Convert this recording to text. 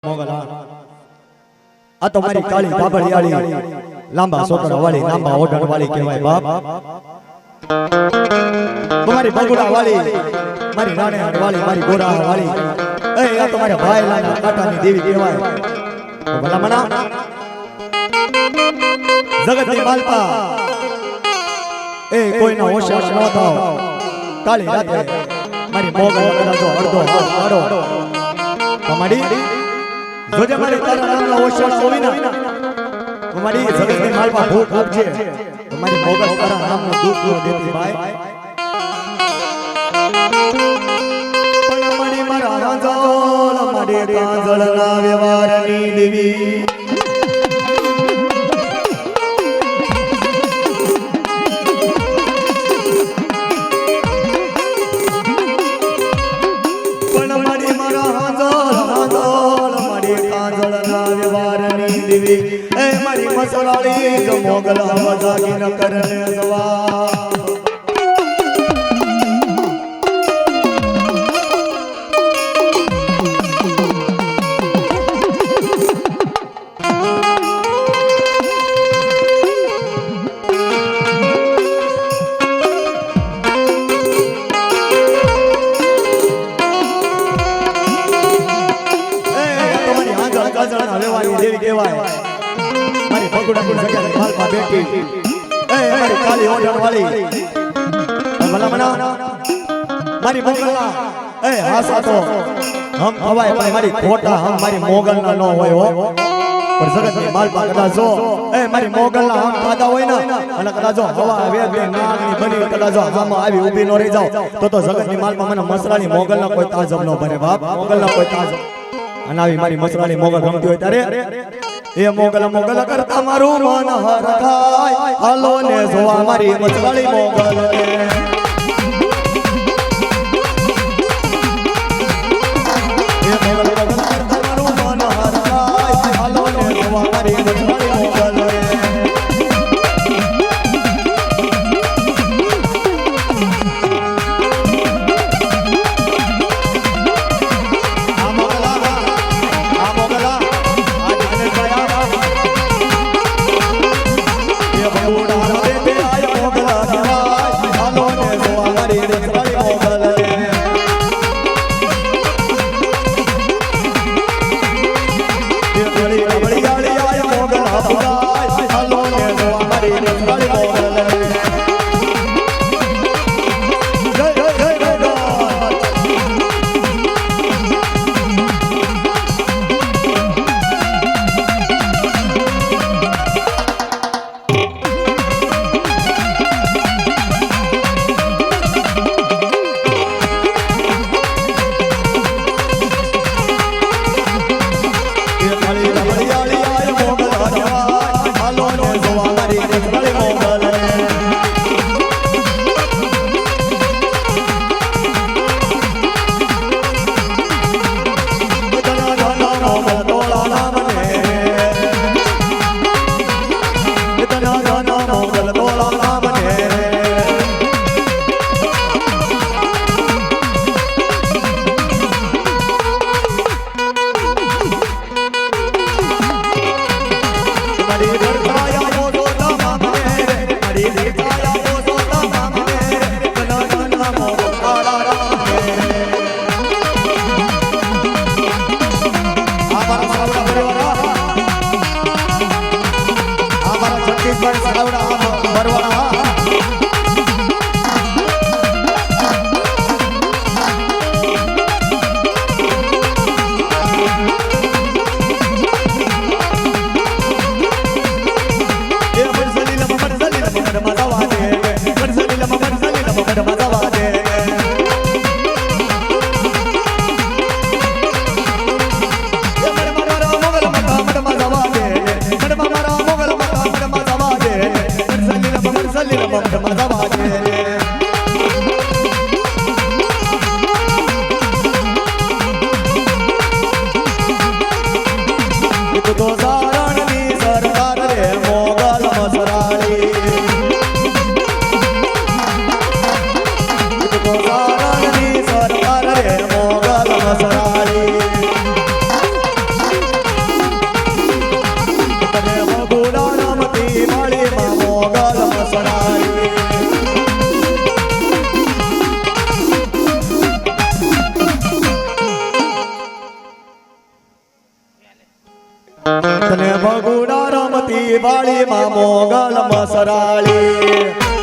મોગલા આ તો મારી કાળી ધાબળિયાળી લાંબા સોતરા વાળી લાંબા ઓઢણ વાળી કહેવાય બાપ તમારી બગુડા વાળી મારી રાણે વાળી મારી ગોરા વાળી એ આ તો મારા ભાઈ લાના કાટાની દેવી કહેવાય તો ભલા મના જગતની માલપા એ કોઈનો હોશિયાર ન થાવ કાળી રાતે મારી મોગલ કદાચ અડધો આડો તમારી જોજે મારી તારા નામનો હોશિયાર હોવી ના તમારી જગતની માલપા ભૂખ આપજે તમારી મોગલ તારા નામનો દુઃખ ન દેતી ભાઈ પણ મણી મારા હાંજળ મારી કાંજળ ના વ્યવહારની દેવી ए मारी मसराली जो मोगल आवाजा की न करने जवा देवी केवाय मारी बगुड़ा की जगह मालपा बेटी ए मारी काली ओढ़ण वाली भला मना मारी मोगलना ए हासा तो हम हवाए पर मारी खोटा हम मारी मोगलना न होय हो पर जगत ની માલપા કદાચ જો એ મારી મોગલના हम ખાધા હોય ને અને કદાચ જો હવા આવે બે નાગની બની કદાચ જો આમાં આવી ઊભી ન રહી જાવ તો જગતની માલપા મને મસરાની મોગલના કોઈ તાજબ ન ભરે બાપ મોગલના કોઈ તાજબ અનાવી મારી મસરાની મોગલ રમતી હોય ત્યારે એ મોગલ મોગલ કરતા મારું મન હર થાય હાલો ને જોવા મારી મસરાની મોગલ એ મોગલ મોગલ કરતા મારું મન હર થાય હાલો ને જોવા મારી મસરાની મોગલ તને ભગુડા રમતી વાળી માં મોગલ મસરાળી